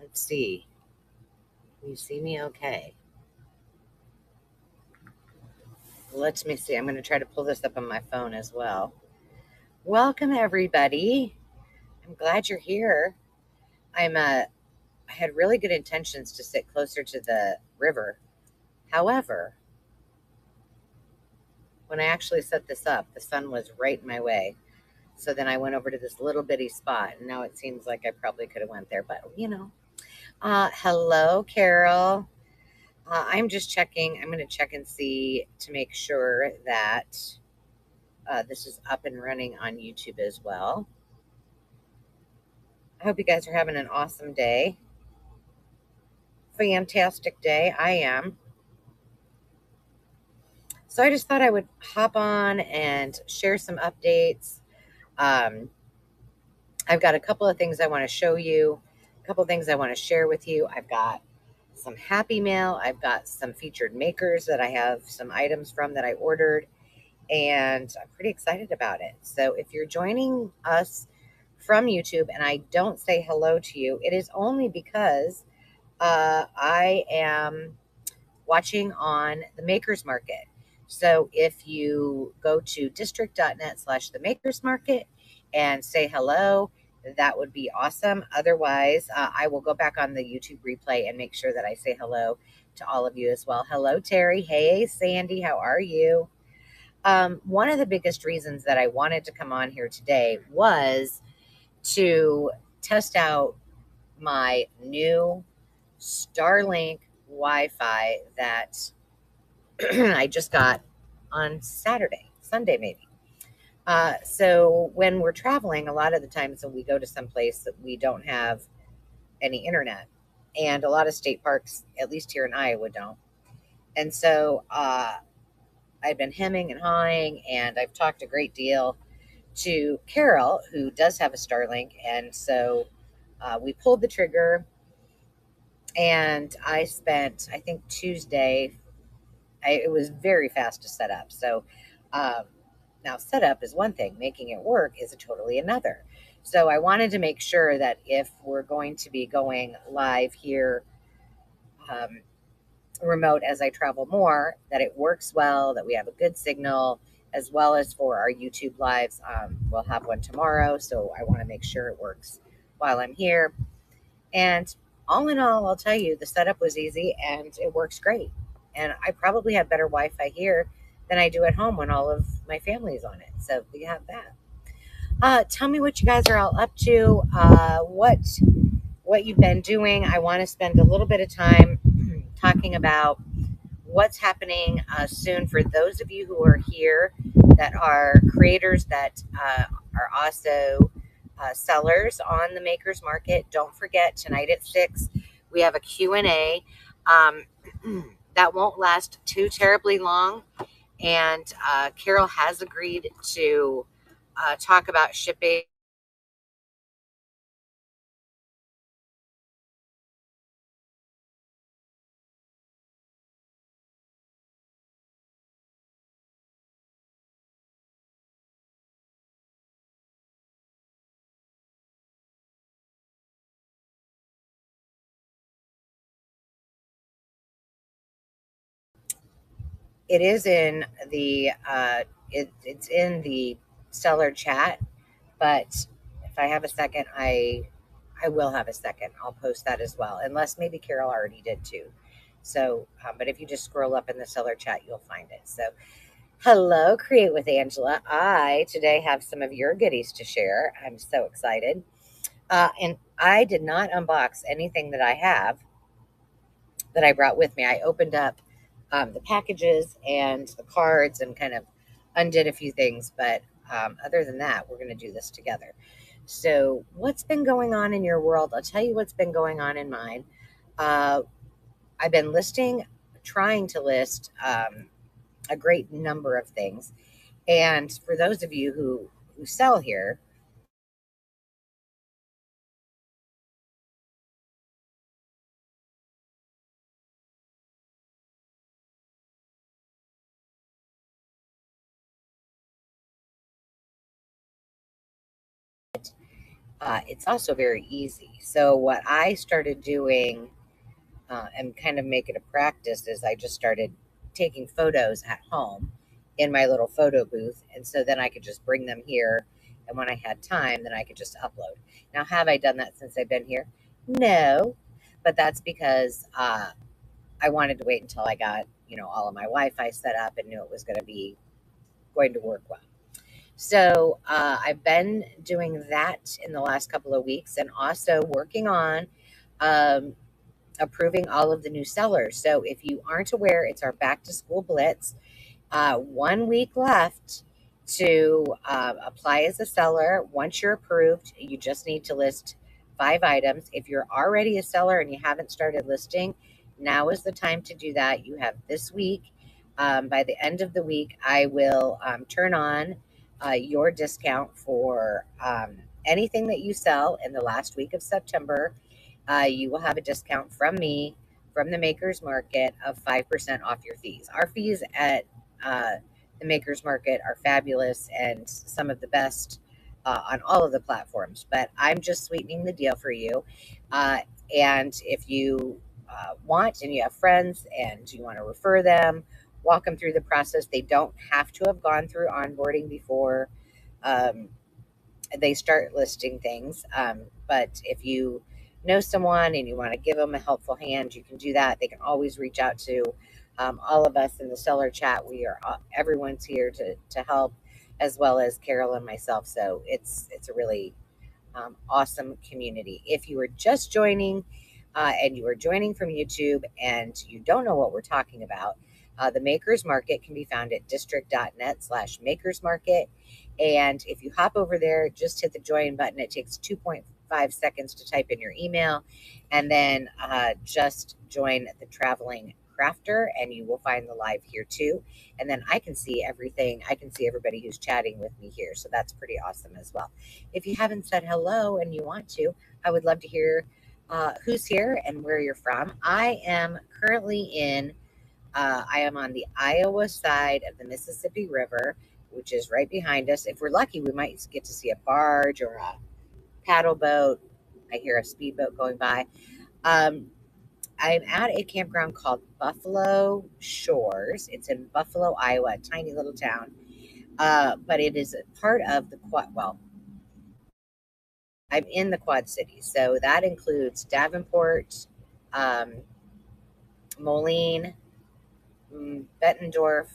Let's see. Can you see me okay? Let me see. I'm going to try to pull this up on my phone as well. Welcome, everybody. I'm glad you're here. I had really good intentions to sit closer to the river. However, when I actually set this up, the sun was right in my way. So then I went over to this little bitty spot, and now it seems like I probably could have went there, but hello, Carol. I'm just checking. I'm going to check and see to make sure that this is up and running on YouTube as well. I hope you guys are having an awesome day. Fantastic day. I am. So I just thought I would hop on and share some updates. Um, I've got a couple of things I want to show you, a couple of things I want to share with you. I've got some happy mail. I've got some featured makers that I have some items from that I ordered, and I'm pretty excited about it. So if you're joining us from YouTube and I don't say hello to you, it is only because I am watching on the Makers Market. So if you go to district.net/the Makers Market and say hello, that would be awesome. Otherwise, I will go back on the YouTube replay and make sure that I say hello to all of you as well. Hello, Terry. Hey, Sandy. How are you? One of the biggest reasons that I wanted to come on here today was to test out my new Starlink Wi-Fi that I just got on Sunday maybe. So when we're traveling, a lot of the times when we go to some place that we don't have any internet, and a lot of state parks, at least here in Iowa, don't. And so I've been hemming and hawing, and I've talked a great deal to Carol, who does have a Starlink, and so we pulled the trigger. And I spent, I think Tuesday, it was very fast to set up. So um, now setup is one thing, making it work is a totally another. So I wanted to make sure that if we're going to be going live here um, remote as I travel more, that it works well, that we have a good signal, as well as for our YouTube lives. We'll have one tomorrow, so I want to make sure it works while I'm here. And all in all, I'll tell you, the setup was easy and it works great. And I probably have better Wi Fi here than I do at home when all of my family is on it. So we have that. Tell me what you guys are all up to. What you've been doing. I want to spend a little bit of time talking about what's happening soon for those of you who are here that are creators that are also sellers on the Makers Market. Don't forget, tonight at 6, we have a Q&A. That won't last too terribly long. And Carol has agreed to talk about shipping. It is in the it's in the seller chat, but if I have a second, I will have a second. I'll post that as well, unless maybe Carol already did too. So, but if you just scroll up in the seller chat, you'll find it. So, hello, Create with Angela. I today have some of your goodies to share. I'm so excited. And I did not unbox anything that I have that I brought with me. I opened up the packages and the cards and kind of undid a few things. But other than that, we're going to do this together. So, what's been going on in your world? I'll tell you what's been going on in mine. Uh, I've been trying to list a great number of things. And for those of you who sell here, it's also very easy. So what I started doing and kind of make it a practice is I just started taking photos at home in my little photo booth. And so then I could just bring them here. And when I had time, then I could just upload. Now, have I done that since I've been here? No, but that's because I wanted to wait until I got, all of my Wi-Fi set up and knew it was going to work well. So I've been doing that in the last couple of weeks and also working on um, approving all of the new sellers. So if you aren't aware, it's our back to school blitz. 1 week left to apply as a seller. Once you're approved, you just need to list 5 items. If you're already a seller and you haven't started listing, now is the time to do that. You have this week. By the end of the week, I will turn on your discount for anything that you sell in the last week of September. You will have a discount from me, from the Makers Market, of 5% off your fees. Our fees at uh, the Makers Market are fabulous and some of the best on all of the platforms. But I'm just sweetening the deal for you. Uh, and if you want and you have friends and you want to refer them, walk them through the process. They don't have to have gone through onboarding before um, they start listing things. But if you know someone and you want to give them a helpful hand, you can do that. They can always reach out to all of us in the seller chat. Everyone's here to help, as well as Carol and myself. So it's a really awesome community. If you are just joining and you are joining from YouTube and you don't know what we're talking about, the Makers Market can be found at district.net/Makers Market. And if you hop over there, just hit the join button. It takes 2.5 seconds to type in your email, and then just join the Traveling Crafter, and you will find the live here too. And then I can see everything. I can see everybody who's chatting with me here. So that's pretty awesome as well. If you haven't said hello and you want to, I would love to hear who's here and where you're from. I am on the Iowa side of the Mississippi River, which is right behind us. If we're lucky, we might get to see a barge or a paddle boat. I hear a speedboat going by. Um, I'm at a campground called Buffalo Shores. It's in Buffalo, Iowa, a tiny little town. But it is a part of the Quad. Well, I'm in the Quad Cities, so that includes Davenport, um, Moline, Bettendorf,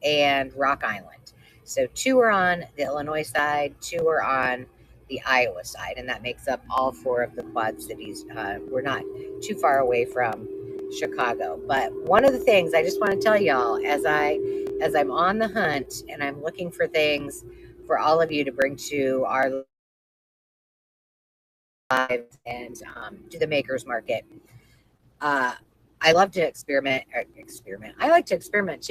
and Rock Island. So 2 are on the Illinois side, 2 are on the Iowa side, and that makes up all 4 of the Quad Cities. We're not too far away from Chicago. But one of the things I just want to tell y'all, as I'm on the hunt and I'm looking for things for all of you to bring to our lives and to the Makers Market, I love to experiment. I like to experiment too.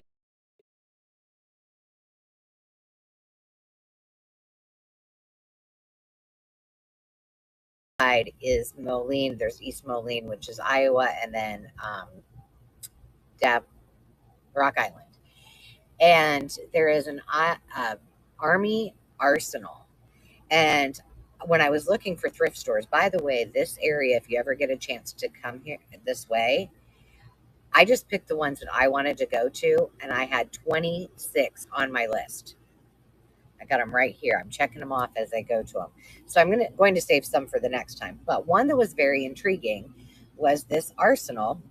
Is Moline. There's East Moline, which is Iowa, and then Rock Island. And there is an Army arsenal. And when I was looking for thrift stores, by the way, this area, if you ever get a chance to come here this way, I just picked the ones that I wanted to go to, and I had 26 on my list. I got them right here. I'm checking them off as I go to them. So I'm going to save some for the next time. But one that was very intriguing was this Arsenal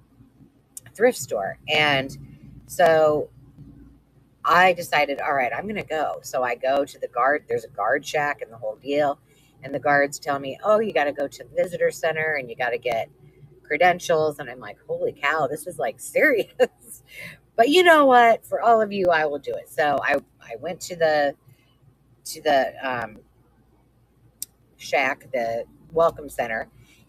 thrift store. And so I decided, all right, I'm going to go. So I go to the guard. There's a guard shack and the whole deal. And the guards tell me, oh, you got to go to the visitor center and you got to get credentials. And I'm like, holy cow, this is like serious. But you know what? For all of you, I will do it. So I went to the shack, the welcome center,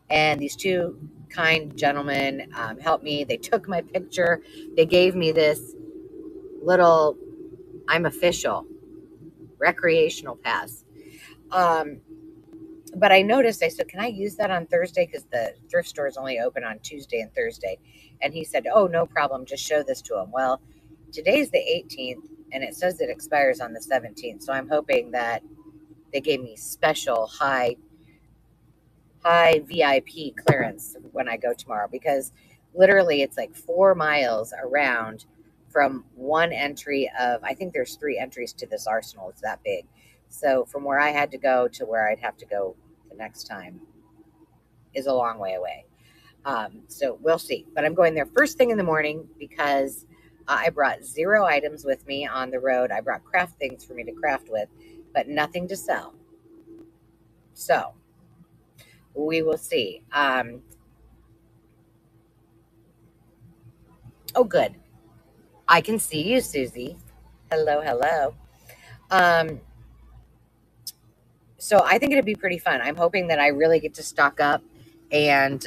and these 2 kind gentlemen helped me. They took my picture. They gave me this little I'm official recreational pass. But I noticed, I said, can I use that on Thursday? Because the thrift store is only open on Tuesday and Thursday. And he said, oh, no problem. Just show this to him. Well, today's the 18th, and it says it expires on the 17th. So I'm hoping that they gave me special high high VIP clearance when I go tomorrow, because literally it's like 4 miles around from one entry of, I think there's 3 entries to this arsenal. It's that big. So from where I had to go to where I'd have to go the next time is a long way away. So we'll see. But I'm going there first thing in the morning because I brought 0 items with me on the road. I brought craft things for me to craft with, but nothing to sell. So we will see. Oh, good. I can see you, Susie. Hello, hello. Um, so I think it'd be pretty fun. I'm hoping that I really get to stock up and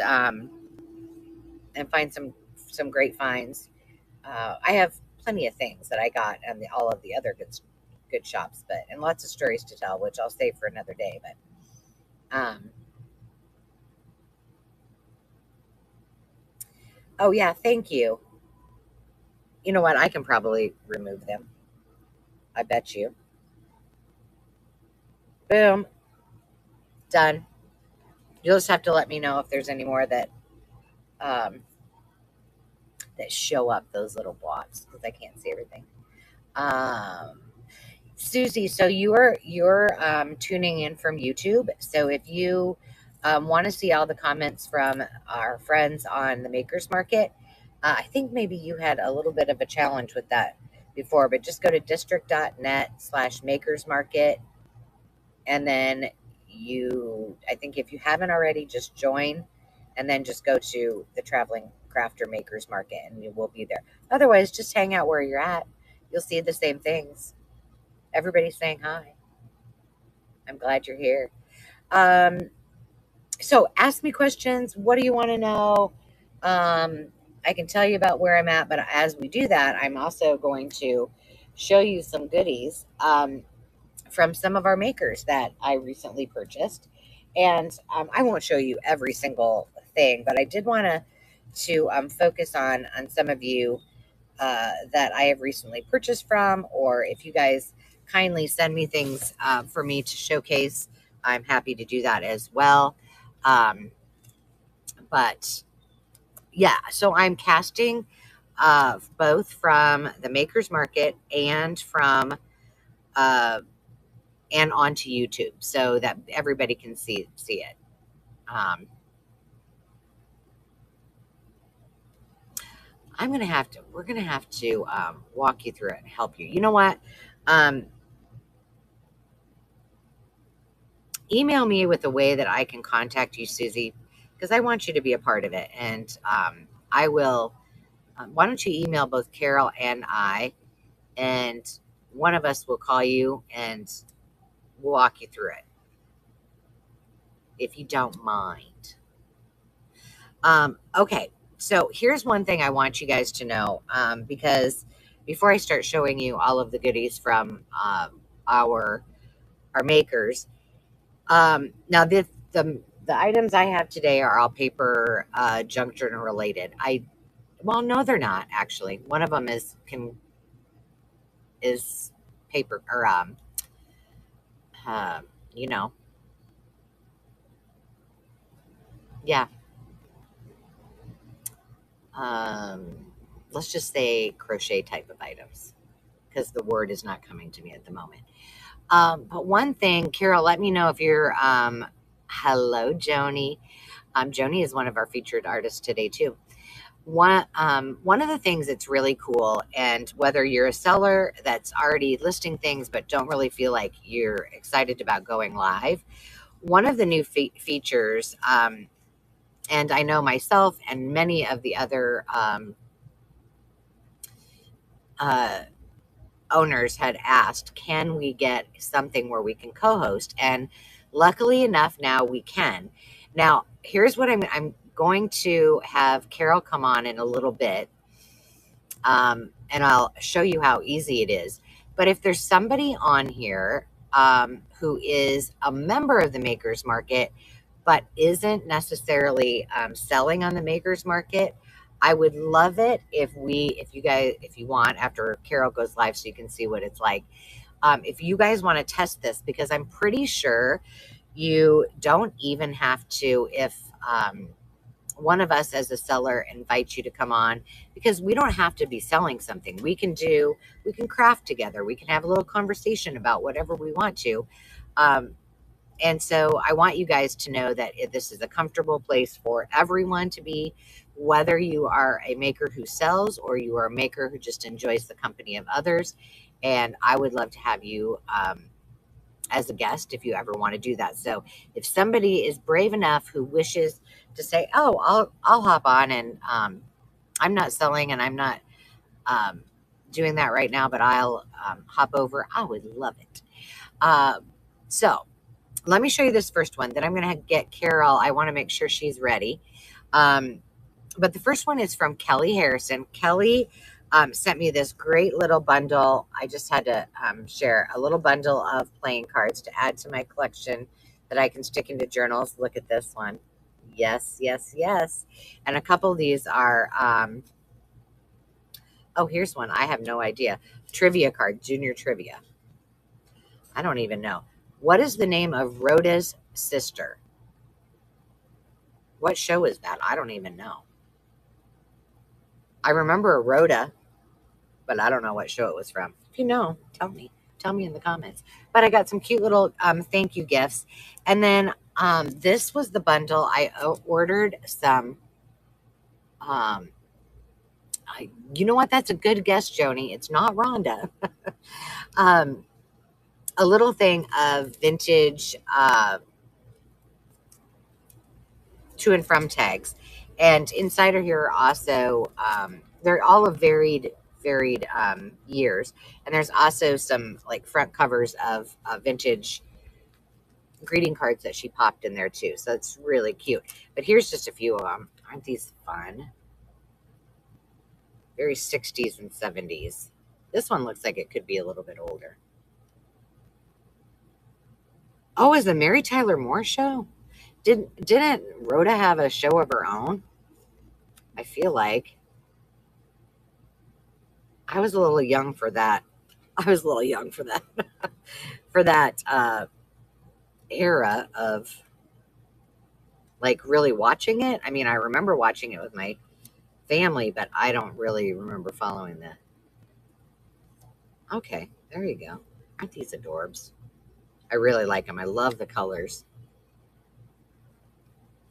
find some great finds. I have plenty of things that I got and all of the other good shops, but and lots of stories to tell, which I'll save for another day. But oh yeah, thank you. You know what? I can probably remove them. I bet you. Boom, done. You'll just have to let me know if there's any more um, that show up those little blocks because I can't see everything. Um, Susie, so you're tuning in from YouTube. So if you want to see all the comments from our friends on the Makers Market, I think maybe you had a little bit of a challenge with that before, but just go to district.net/Makers Market, and then I think if you haven't already, just join, and then just go to the Traveling Crafter Makers Market, and you will be there. Otherwise, just hang out where you're at. You'll see the same things. Everybody's saying hi. I'm glad you're here. Um, so ask me questions. What do you want to know? I can tell you about where I'm at, but as we do that, I'm also going to show you some goodies from some of our makers that I recently purchased. And I won't show you every single thing, but I did want to focus on some of you that I have recently purchased from, or if you guys kindly send me things for me to showcase, I'm happy to do that as well. Um, but yeah, so I'm casting both from the Makers Market uh, and onto YouTube so that everybody can see it. We're gonna have to walk you through it and help you. You know what? Um, Email me with a way that I can contact you, Susie, because I want you to be a part of it. And I will. Why don't you email both Carol and I, and one of us will call you and we'll walk you through it, if you don't mind. Okay, so here's one thing I want you guys to know, because before I start showing you all of the goodies from our makers, now the items I have today are all paper junk journal related. Well, no, they're not actually. One of them is paper or uh, you know, yeah. Um, let's just say crochet type of items because the word is not coming to me at the moment. But one thing, Carol, let me know if you're. Hello, Joanie. Joanie is one of our featured artists today too. One of the things that's really cool, and whether you're a seller that's already listing things but don't really feel like you're excited about going live, one of the new features, and I know myself and many of the other uh, owners had asked, can we get something where we can co-host? And luckily enough, now we can. Now, here's what I'm going to have Carol come on in a little bit, and I'll show you how easy it is. But if there's somebody on here who is a member of the Makers Market, but isn't necessarily selling on the Makers Market, I would love it if you want, after Carol goes live so you can see what it's like. If you guys want to test this, because I'm pretty sure You don't even have to, if one of us as a seller invites you to come on, because we don't have to be selling something. We can craft together. We can have a little conversation about whatever we want to. And so I want you guys to know that this is a comfortable place for everyone to be, whether you are a maker who sells or you are a maker who just enjoys the company of others. And I would love to have you as a guest if you ever want to do that. So if somebody is brave enough who wishes to say, "Oh, I'll hop on," and I'm not selling and I'm not doing that right now, but I'll hop over, I would love it. So let me show you this first one. Then I'm going to get Carol. I want to make sure she's ready. But the first one is from Kelly Harrison. Kelly sent me this great little bundle. I just had to share a little bundle of playing cards to add to my collection that I can stick into journals. Look at this one. Yes, yes, yes. And a couple of these are, oh, here's one. I have no idea. Trivia card, junior trivia. I don't even know. What is the name of Rhoda's sister? What show is that? I don't even know. I remember Rhoda, but I don't know what show it was from. If you know, tell me. Tell me in the comments. But I got some cute little thank you gifts. And then this was the bundle. I ordered some. You know what? That's a good guess, Joanie. It's not Rhonda. A little thing of vintage to and from tags. And inside of here are also, they're all of varied years. And there's also some like front covers of vintage greeting cards that she popped in there too. So it's really cute. But here's just a few of them. Aren't these fun? Very 60s and 70s. This one looks like it could be a little bit older. Oh, is the Mary Tyler Moore show? Didn't Rhoda have a show of her own? I feel like I was a little young for that. I was a little young for that. For that era of like really watching it. I mean, I remember watching it with my family, but I don't really remember following that. Okay, there you go. Aren't these adorbs? I really like them. I love the colors.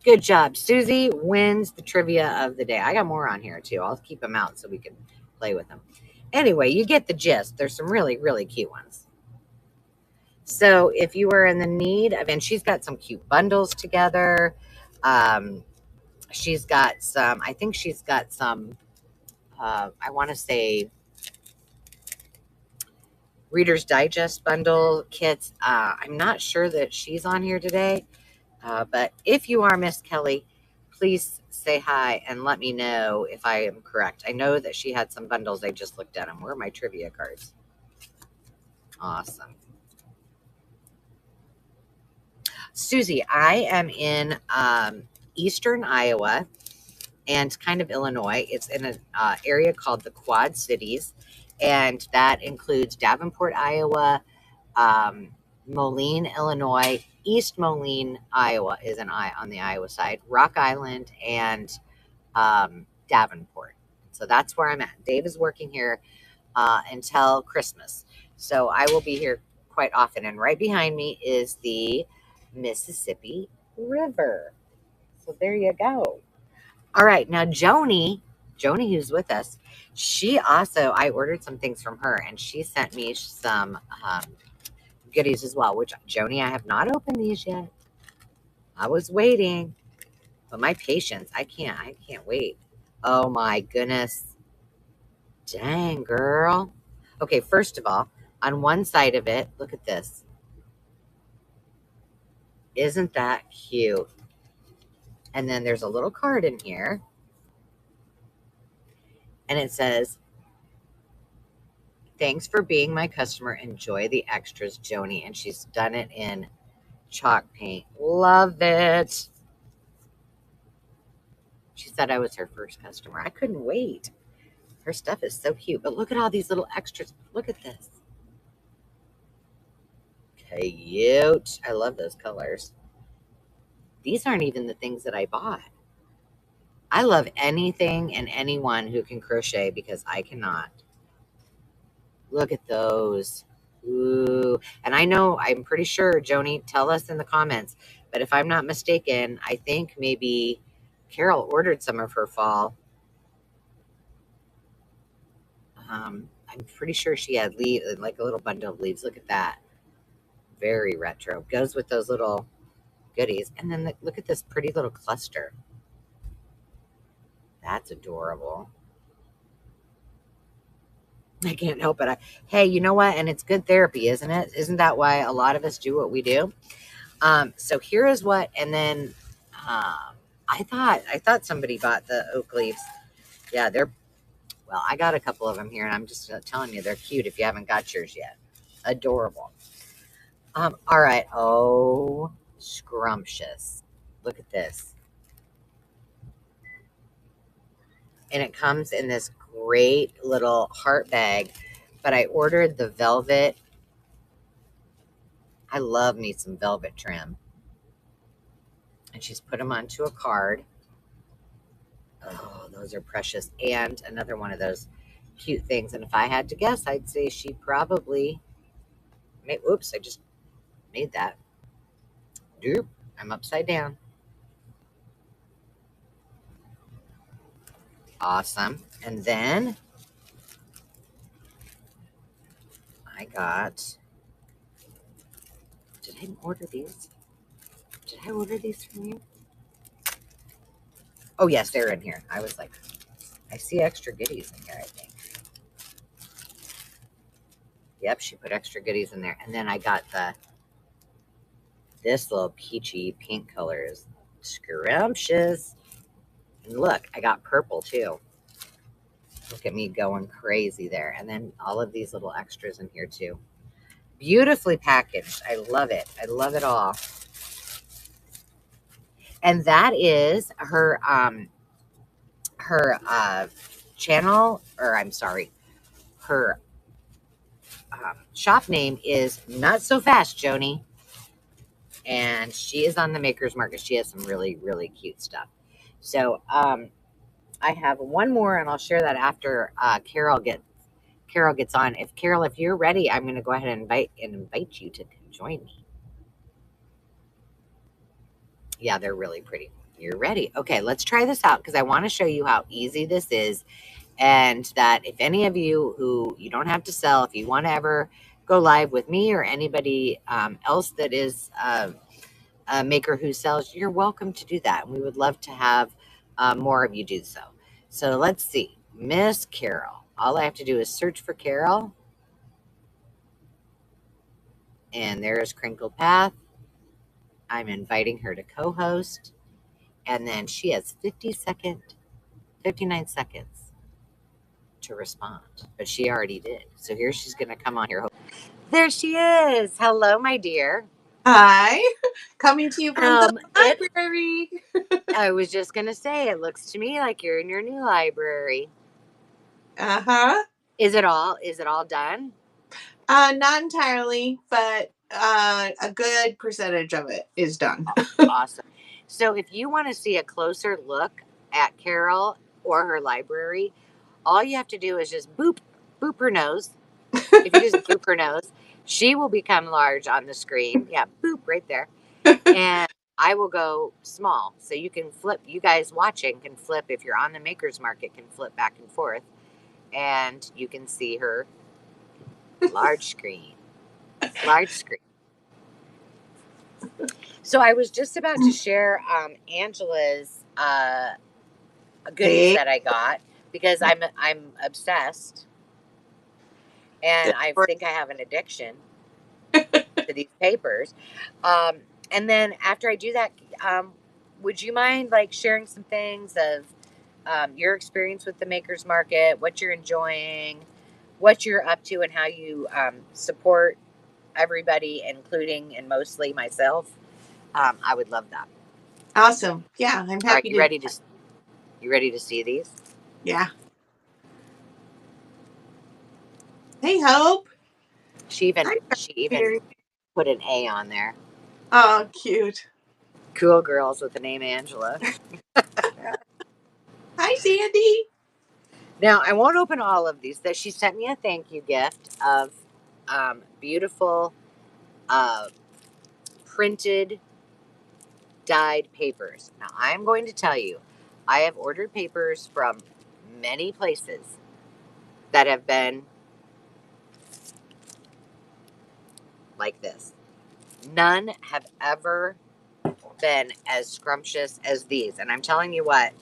Good job. Susie wins the trivia of the day. I got more on here too. I'll keep them out so we can play with them. Anyway, you get the gist. There's some really, really cute ones. So if you are in the need of, and she's got some cute bundles together. She's got some, I think she's got some, I want to say Reader's Digest bundle kits. I'm not sure that she's on here today. But if you are Miss Kelly, please say hi and let me know if I am correct. I know that she had some bundles. I just looked at them. Where are my trivia cards? Awesome. Susie, I am in eastern Iowa and kind of Illinois. It's in an area called the Quad Cities, and that includes Davenport, Iowa, Moline, Illinois, East Moline, Iowa is on the Iowa side, Rock Island, and Davenport. So that's where I'm at. Dave is working here until Christmas. So I will be here quite often. And right behind me is the Mississippi River. So there you go. All right. Now, Joanie, who's with us, she also, I ordered some things from her and she sent me some goodies as well, which Joanie, I have not opened these yet. I was waiting, but my patience, I can't wait. Oh my goodness. Dang, girl. Okay, first of all, on one side of it, look at this. Isn't that cute? And then there's a little card in here. And it says, "Thanks for being my customer. Enjoy the extras, Joanie." And she's done it in chalk paint. Love it. She said I was her first customer. I couldn't wait. Her stuff is so cute. But look at all these little extras. Look at this. Cute. I love those colors. These aren't even the things that I bought. I love anything and anyone who can crochet because I cannot. Look at those. Ooh. And I know, I'm pretty sure, Joanie, tell us in the comments, but if I'm not mistaken, I think maybe Carol ordered some of her fall. I'm pretty sure she had leaves, like a little bundle of leaves. Look at that. Very retro. Goes with those little goodies. And then look at this pretty little cluster. That's adorable. I can't help it. Hey, you know what? And it's good therapy, isn't it? Isn't that why a lot of us do what we do? So here is what, and then I thought somebody bought the oak leaves. Yeah, well, I got a couple of them here, and I'm just telling you, they're cute if you haven't got yours yet. Adorable. All right. Oh, scrumptious. Look at this. And it comes in this great little heart bag, but I ordered the velvet. I love me some velvet trim. And she's put them onto a card. Oh, those are precious. And another one of those cute things. And if I had to guess, I'd say she probably made, oops, I just made that. Doop, I'm upside down. Awesome. And then I got, did I order these? Did I order these from you? Oh, yes, they're in here. I was like, I see extra goodies in here, I think. Yep, she put extra goodies in there. And then I got this little peachy pink color is scrumptious. And look, I got purple too. Look at me going crazy there. And then all of these little extras in here too. Beautifully packaged. I love it. I love it all. And that is her channel, or I'm sorry, her shop name is Not So Fast, Joanie. And she is on the Maker's Market. She has some really, really cute stuff. So I have one more, and I'll share that after Carol gets on. Carol, if you're ready, I'm going to go ahead and invite you to join me. Yeah, they're really pretty. You're ready. Okay, let's try this out because I want to show you how easy this is, and that if any of you who you don't have to sell, if you want to ever go live with me or anybody else that is a maker who sells, you're welcome to do that. We would love to have more of you do so. So let's see. Miss Carol. All I have to do is search for Carol. And there's Crinkled Path. I'm inviting her to co-host. And then she has 59 seconds to respond. But she already did. So here she's going to come on here. There she is. Hello, my dear. Hi. Coming to you from the library. I was just going to say, it looks to me like you're in your new library. Uh-huh. Is it all done? Not entirely, but a good percentage of it is done. Awesome. So if you want to see a closer look at Carol or her library, all you have to do is just boop her nose. If you just boop her nose, she will become large on the screen. Yeah, boop right there. And I will go small. So you can flip, you guys watching can flip, if you're on the Maker's Market, can flip back and forth. And you can see her large screen. Large screen. So I was just about to share Angela's goodies that I got because I'm obsessed, and I think I have an addiction to these papers. And then after I do that, would you mind like sharing some things of your experience with the Maker's Market, what you're enjoying, what you're up to, and how you support everybody, including and mostly myself? I would love that. Awesome. Yeah, I'm happy. All right, you ready to see these? Yeah. Hey, Hope. She even put an A on there. Oh, cute. Cool girls with the name Angela. Hi, Sandy. Now, I won't open all of these. That she sent me a thank you gift of beautiful printed dyed papers. Now, I'm going to tell you, I have ordered papers from many places that have been like this. None have ever been as scrumptious as these. And I'm telling you what,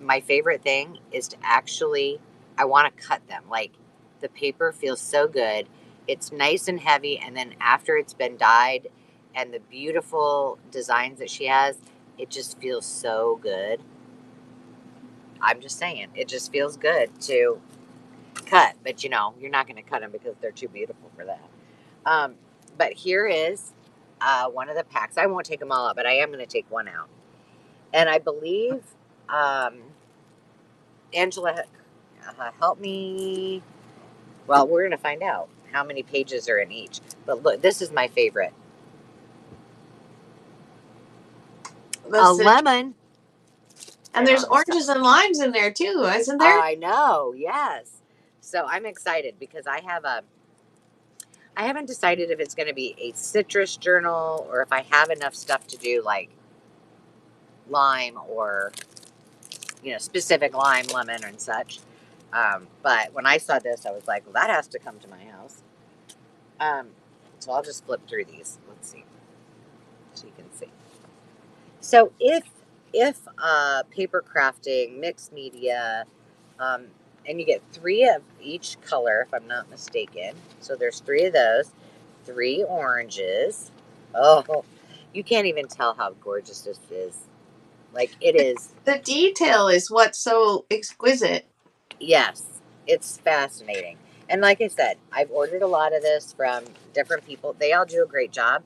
my favorite thing is to actually, I want to cut them. Like, the paper feels so good. It's nice and heavy, and then after it's been dyed and the beautiful designs that she has, it just feels so good. I'm just saying, it just feels good to cut, but you're not going to cut them because they're too beautiful for that. But here is one of the packs. I won't take them all out, but I am going to take one out. And I believe Angela help me. Well, we're going to find out how many pages are in each. But look, this is my favorite. A lemon. And there's oranges and limes in there too, isn't there? I know, yes. So I'm excited because I haven't decided if it's going to be a citrus journal or if I have enough stuff to do like lime or specific lime, lemon, and such. But when I saw this, I was like, well, that has to come to my house. So I'll just flip through these. Let's see, so you can see. So if paper crafting, mixed media, and you get 3 of each color, if I'm not mistaken. So there's 3 of those, 3 oranges. Oh, you can't even tell how gorgeous this is. Like, it is. The detail is what's so exquisite. Yes, it's fascinating. And like I said, I've ordered a lot of this from different people. They all do a great job.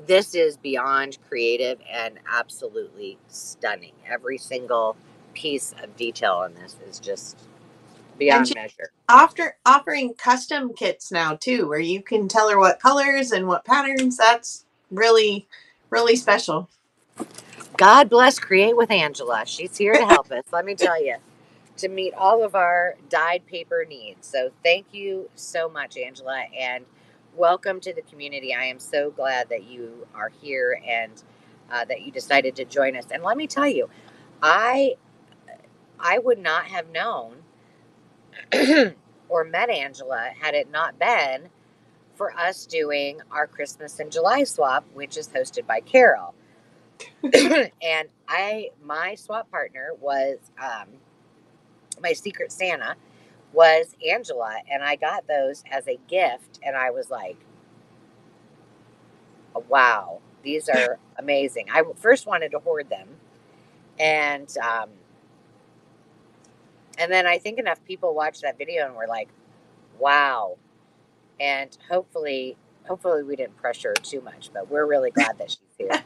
This is beyond creative and absolutely stunning. Every single piece of detail in this is just beyond measure. Offering custom kits now too, where you can tell her what colors and what patterns. That's really, really special. God bless Create with Angela. She's here to help us, let me tell you, to meet all of our dyed paper needs. So thank you so much, Angela, and welcome to the community. I am so glad that you are here and that you decided to join us. And let me tell you, I would not have known or met Angela had it not been for us doing our Christmas in July swap, which is hosted by Carol. And my swap partner was my secret Santa was Angela, and I got those as a gift, and I was like, wow, these are amazing. I first wanted to hoard them, and then I think enough people watched that video and were like, wow. And hopefully we didn't pressure her too much, but we're really glad that she's here.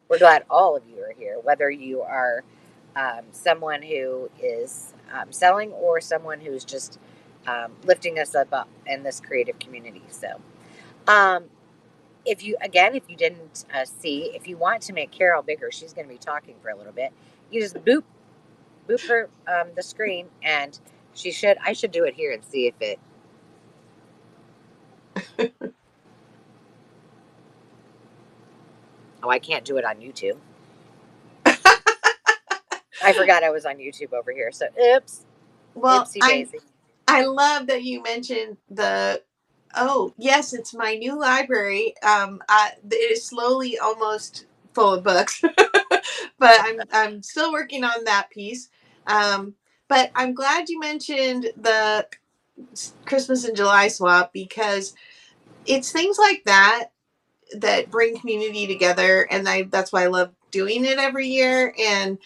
We're glad all of you are here, whether you are someone who is selling or someone who's just lifting us up in this creative community. So if you didn't see, if you want to make Carol bigger, she's going to be talking for a little bit. You just boop her the screen, and I should do it here and see if it. Oh, I can't do it on YouTube. I forgot I was on YouTube over here. So, oops. Well, Oopsie daisy. I love that you mentioned oh, yes, it's my new library. It is slowly almost full of books, but I'm still working on that piece. But I'm glad you mentioned the Christmas in July swap, because it's things like that bring community together, and that's why I love doing it every year. And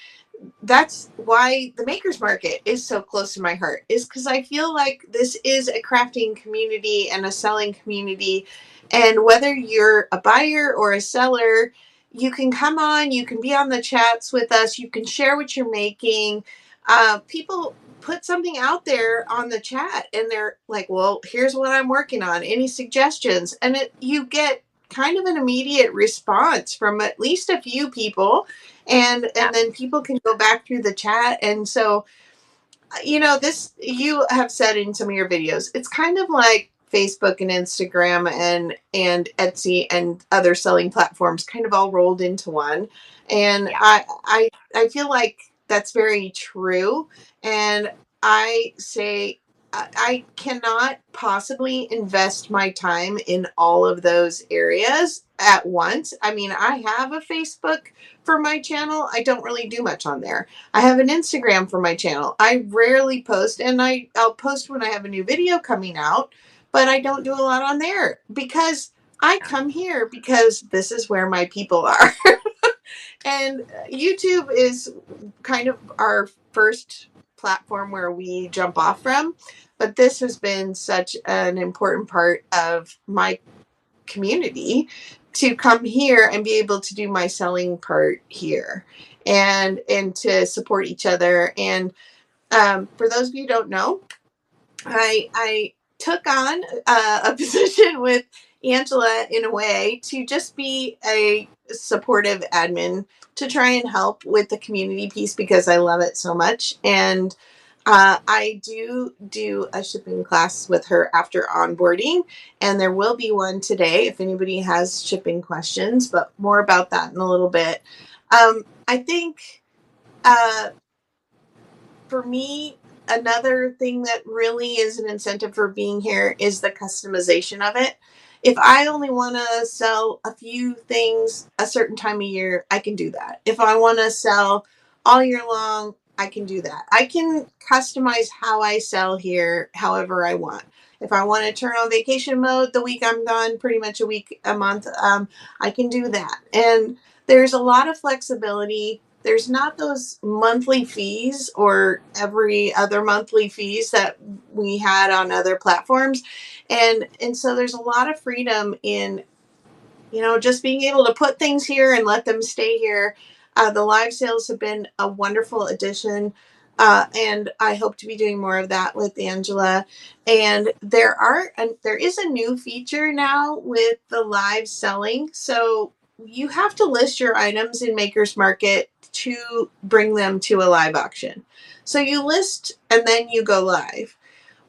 that's why the makers market is so close to my heart, is because I feel like this is a crafting community and a selling community. And whether you're a buyer or a seller, you can come on, you can be on the chats with us, you can share what you're making. people put something out there on the chat and they're like, well, here's what I'm working on. Any suggestions? And you get kind of an immediate response from at least a few people. Yeah. And then people can go back through the chat. And so, this you have said in some of your videos, it's kind of like Facebook and Instagram and Etsy and other selling platforms kind of all rolled into one. And Yeah. I feel like that's very true. And I say I cannot possibly invest my time in all of those areas at once. I mean, I have a Facebook for my channel. I don't really do much on there. I have an Instagram for my channel. I rarely post, and I'll post when I have a new video coming out, but I don't do a lot on there because I come here because this is where my people are. And YouTube is kind of our first platform where we jump off from, but this has been such an important part of my community to come here and be able to do my selling part here and to support each other. And for those of you who don't know, I took on a position with Angela in a way to just be a supportive admin to try and help with the community piece because I love it so much. And I do a shipping class with her after onboarding, and there will be one today if anybody has shipping questions, but more about that in a little bit. I think uh, for me, another thing that really is an incentive for being here is the customization of it. If I only want to sell a few things a certain time of year, I can do that. If I want to sell all year long, I can do that. I can customize how I sell here however I want. If I want to turn on vacation mode the week I'm gone, pretty much a month, I can do that. And there's a lot of flexibility. There's not those monthly fees or every other monthly fees that we had on other platforms. And so there's a lot of freedom in, just being able to put things here and let them stay here. The live sales have been a wonderful addition. And I hope to be doing more of that with Angela. And there is a new feature now with the live selling. So you have to list your items in Maker's Market to bring them to a live auction. So you list and then you go live.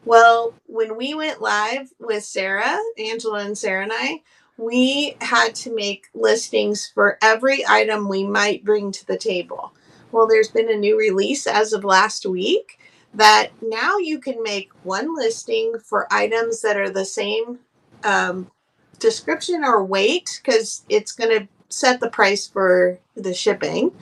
Well, when we went live with Sarah, Angela and Sarah and I, we had to make listings for every item we might bring to the table. Well, there's been a new release as of last week that now you can make one listing for items that are the same description or weight because it's going to set the price for the shipping.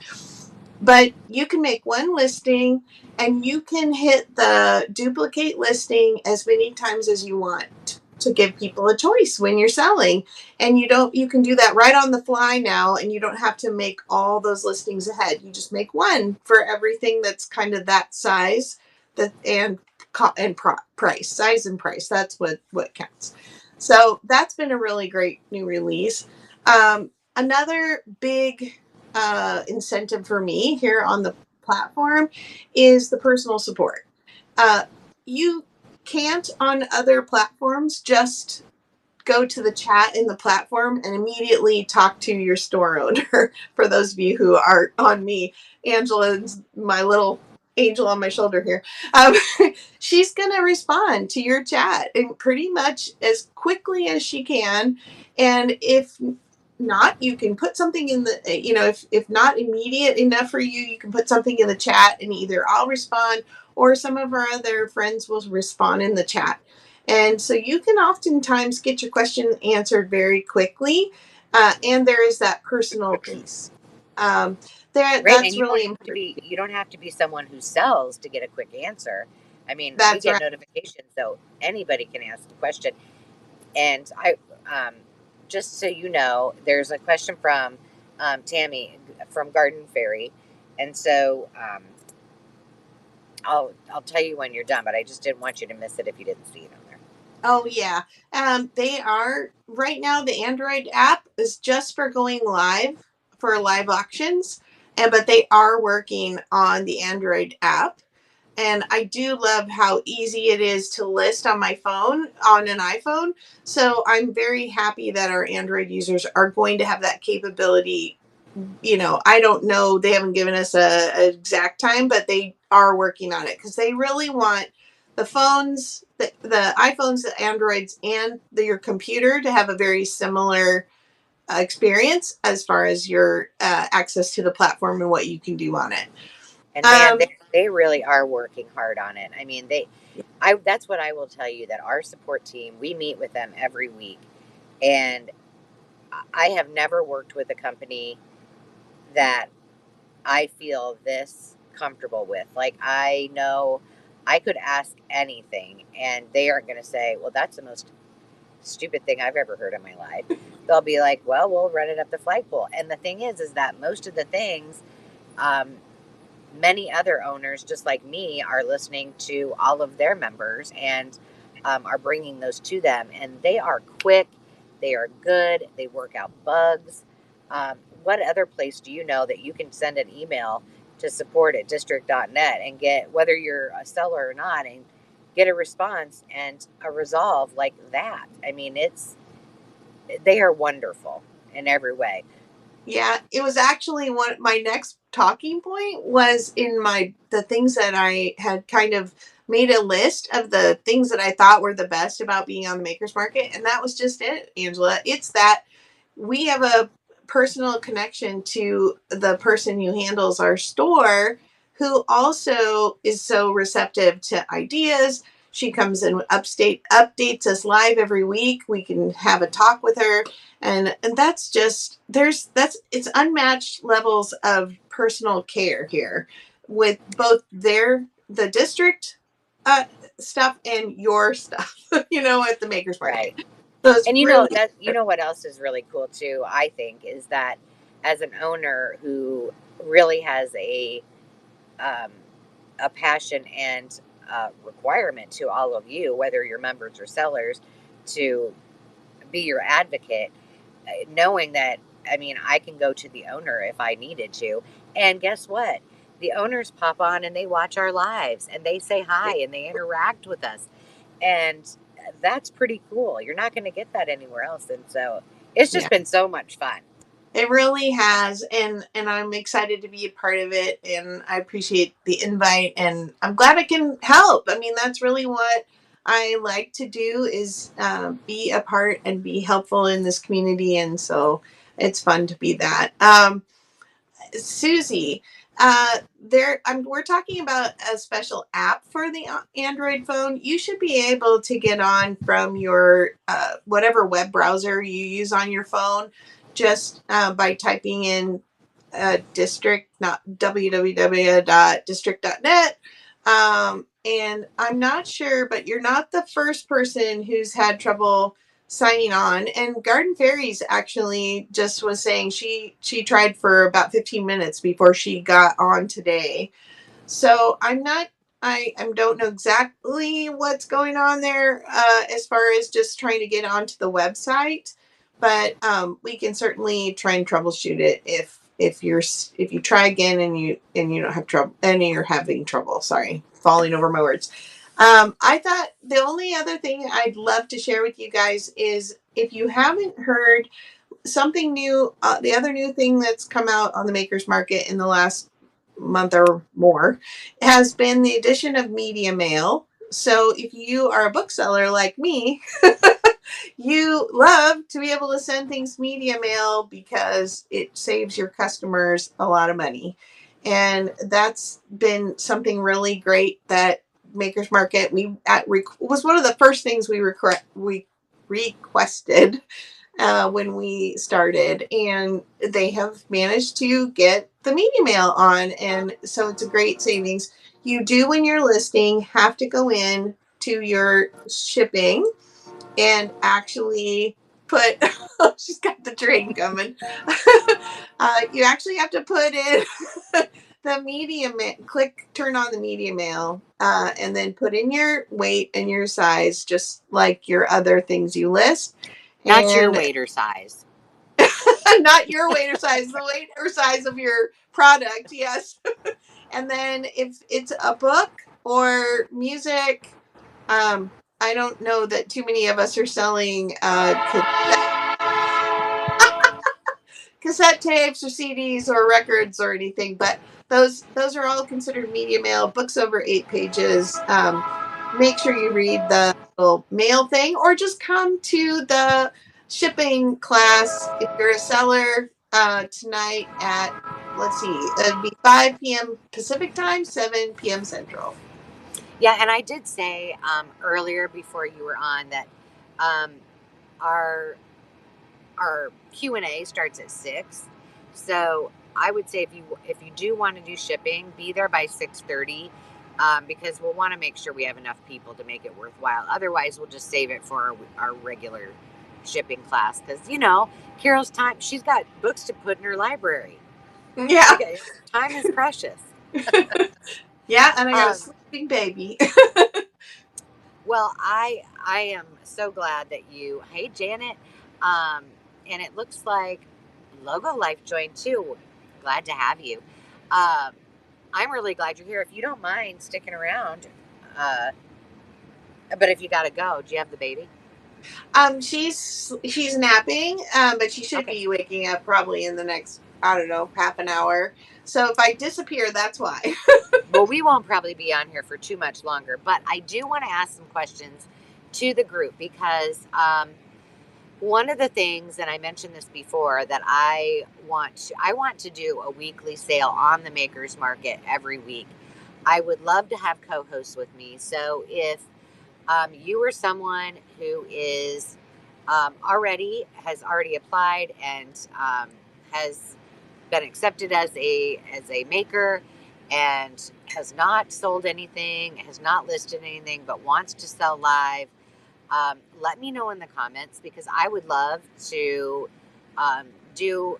But you can make one listing and you can hit the duplicate listing as many times as you want to give people a choice when you're selling. And you can do that right on the fly now, and you don't have to make all those listings ahead. You just make one for everything that's kind of that size and price, size and price. That's what counts. So that's been a really great new release. Another big incentive for me here on the platform is the personal support. You can't on other platforms just go to the chat in the platform and immediately talk to your store owner. For those of you who are on me, Angela's my little angel on my shoulder here. Um, she's going to respond to your chat and pretty much as quickly as she can. And if not, you can put something in the, if not immediate enough for you, you can put something in the chat and either I'll respond or some of our other friends will respond in the chat. And so you can oftentimes get your question answered very quickly. And there is that personal piece. Right. And That's really important. you don't have to be someone who sells to get a quick answer. I mean, we That's get right. notifications, so anybody can ask a question. And um, just so you know, there's a question from Tammy from Garden Fairy, and so I'll tell you when you're done. But I just didn't want you to miss it if you didn't see it on there. Oh yeah. They are right now. The Android app is just for going live for live auctions, but they are working on the Android app. And I do love how easy it is to list on my phone, on an iPhone. So I'm very happy that our Android users are going to have that capability. I don't know, they haven't given us a exact time, but they are working on it because they really want the phones, the iPhones, the Androids, and your computer to have a very similar experience as far as your access to the platform and what you can do on it. And man, Um, they really are working hard on it. I mean, that's what I will tell you, that our support team, we meet with them every week. And I have never worked with a company that I feel this comfortable with. Like, I know I could ask anything and they aren't going to say, well, that's the most stupid thing I've ever heard in my life. They'll be like, well, we'll run it up the flagpole. And the thing is that most of the things, um, many other owners, just like me, are listening to all of their members and are bringing those to them. And they are quick, they are good, they work out bugs. What other place do you know that you can send an email to support at district.net and get, whether you're a seller or not, and get a response and a resolve like that? I mean, they are wonderful in every way. Yeah, it was actually one my next talking point was in my the things that I had kind of made a list of the things that I thought were the best about being on the makers market, and that was just it, Angela. It's that we have a personal connection to the person who handles our store, who also is so receptive to ideas. She comes in updates us live every week. We can have a talk with her, and that's just that's it's unmatched levels of personal care here with both the district uh, stuff and your stuff, at the makers market. Right. So it's And really what else is really cool too, I think, is that as an owner who really has um, a passion and requirement to all of you, whether you're members or sellers, to be your advocate, knowing that, I mean, I can go to the owner if I needed to. And guess what? The owners pop on and they watch our lives and they say hi and they interact with us. And that's pretty cool. You're not going to get that anywhere else. And so it's yeah. just been so much fun. It really has, and I'm excited to be a part of it, and I appreciate the invite, and I'm glad I can help. I mean, that's really what I like to do is be a part and be helpful in this community, and so it's fun to be that. Susie, we're talking about a special app for the Android phone. You should be able to get on from your whatever web browser you use on your phone, just by typing in district, not www.district.net. And I'm not sure, but you're not the first person who's had trouble signing on. And Garden Fairies actually just was saying she tried for about 15 minutes before she got on today. So I don't know exactly what's going on there as far as just trying to get onto the website, but we can certainly try and troubleshoot it if you try again and you don't have trouble and you're having trouble. Sorry, falling over my words. I thought the only other thing I'd love to share with you guys is if you haven't heard something new, the other new thing that's come out on the makers market in the last month or more has been the addition of media mail. So if you are a bookseller like me, you love to be able to send things media mail because it saves your customers a lot of money. And that's been something really great that Makers Market was one of the first things we requested when we started, and they have managed to get the media mail on, and so it's a great savings. You do, when you're listing, have to go in to your shipping and actually put she's got the train coming. You actually have to put in the click turn on the media mail, and then put in your weight and your size just like your other things you list. Not your And waiter size. not your weight or size, the weight or size of your product, yes. And then if it's a book or music. I don't know that too many of us are selling cassette tapes or CDs or records or anything, but those are all considered media mail. Books over 8 pages. Make sure you read the little mail thing, or just come to the shipping class if you're a seller tonight at, let's see, it'd be 5 p.m. Pacific time, 7 p.m. Central. Yeah, and I did say earlier before you were on that um, our Q&A starts at 6. So I would say if you do want to do shipping, be there by 6:30, because we'll want to make sure we have enough people to make it worthwhile. Otherwise, we'll just save it for our regular shipping class, because Carol's time, she's got books to put in her library. Yeah. Time is precious. Yeah, and I got a Um, sleeping baby. Well, I am so glad that you. Hey, Janet, um, and it looks like Logo Life joined too. Glad to have you. Um, I'm really glad you're here. If you don't mind sticking around, uh, but if you got to go, do you have the baby? She's napping, but she should Okay. be waking up probably in the next, I don't know, half an hour. So if I disappear, that's why. Well, we won't probably be on here for too much longer, but I do want to ask some questions to the group because one of the things, and I mentioned this before, that I want to do a weekly sale on the Makers Market every week. I would love to have co-hosts with me. So if you are someone who is has already applied and has been accepted as a maker and has not sold anything, has not listed anything, but wants to sell live, let me know in the comments, because I would love to um, do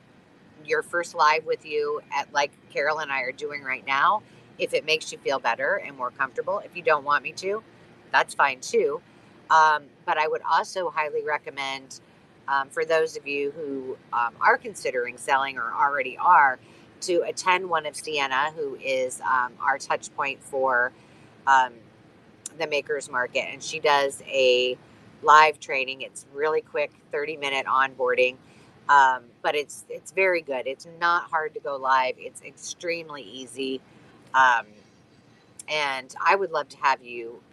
your first live with you at like Carol and I are doing right now. If it makes you feel better and more comfortable, if you don't want me to, that's fine too. But I would also highly recommend, for those of you who are considering selling or already are, to attend one of Sienna, who is our touch point for um, the Makers Market, and she does a live training. It's really quick, 30-minute onboarding, but it's very good. It's not hard to go live. It's extremely easy, um, and I would love to have you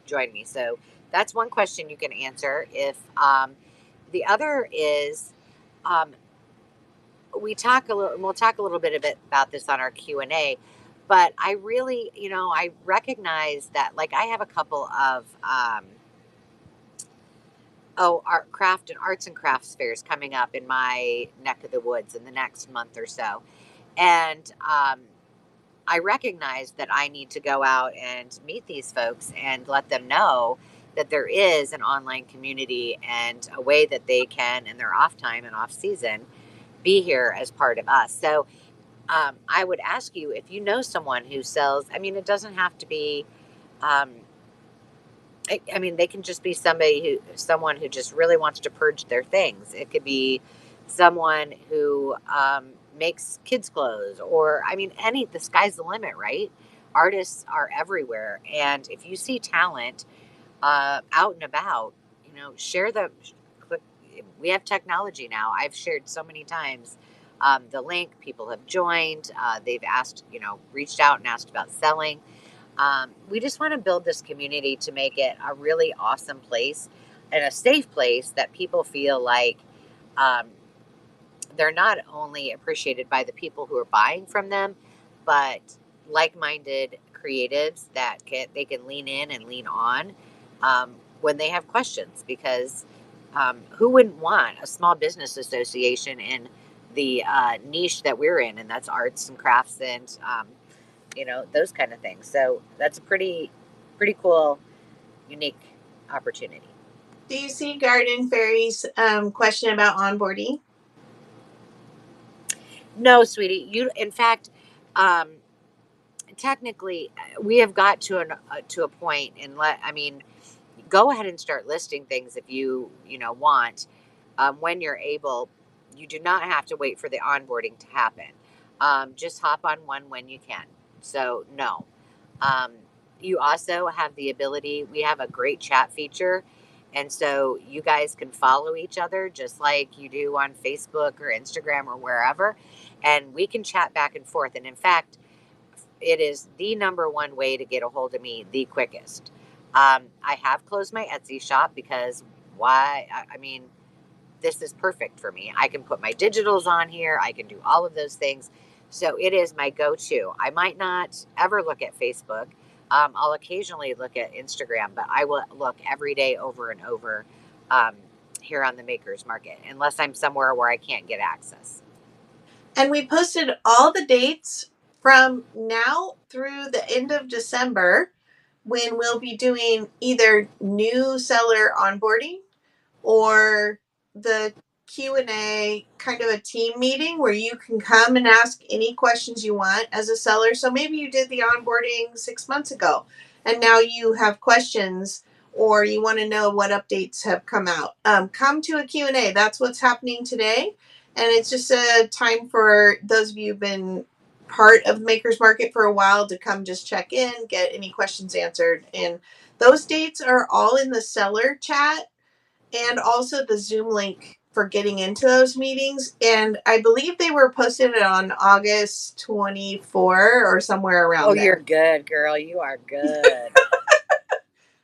join me. So that's one question you can answer. If the other is, um, we'll talk a little bit about this on our Q&A, but I really, I recognize that, like, I have a couple of art craft and arts and crafts fairs coming up in my neck of the woods in the next month or so, and I recognize that I need to go out and meet these folks and let them know that there is an online community and a way that they can, in their off time and off season, be here as part of us. So I would ask you, if you know someone who sells. I mean, it doesn't have to be. Um, I mean, they can just be someone who just really wants to purge their things. It could be someone who makes kids clothes, or I mean, the sky's the limit, right? Artists are everywhere, and if you see talent out and about, share the. We have technology now. I've shared so many times the link. People have joined. They've asked, reached out and asked about selling. We just want to build this community to make it a really awesome place and a safe place that people feel like um, they're not only appreciated by the people who are buying from them, but like-minded creatives that they can lean in and lean on when they have questions. Because who wouldn't want a small business association in the niche that we're in, and that's arts and crafts and those kind of things. So that's a pretty cool, unique opportunity. Do you see Garden Fairy's question about onboarding? No, sweetie, in fact, um, technically, we have got to a point, and I mean, go ahead and start listing things if want. When you're able, you do not have to wait for the onboarding to happen. Just hop on one when you can. So no. Um, You also have the ability, we have a great chat feature. And so you guys can follow each other just like you do on Facebook or Instagram or wherever. And we can chat back and forth. And in fact, it is the number one way to get a hold of me the quickest. I have closed my Etsy shop because why? I mean, this is perfect for me. I can put my digitals on here. I can do all of those things. So it is my go-to. I might not ever look at Facebook. I'll occasionally look at Instagram, but I will look every day over and over um, here on the Makers Market, unless I'm somewhere where I can't get access. And we posted all the dates from now through the end of December when we'll be doing either new seller onboarding or the Q&A, kind of a team meeting where you can come and ask any questions you want as a seller. So maybe you did the onboarding 6 months ago and now you have questions or you want to know what updates have come out. Come to a Q&A. That's what's happening today. And it's just a time for those of you who've been part of Maker's Market for a while to come just check in, get any questions answered. And those dates are all in the seller chat and also the Zoom link for getting into those meetings. And I believe they were posted on August 24 or somewhere around Oh, you're there. good, girl. You are good.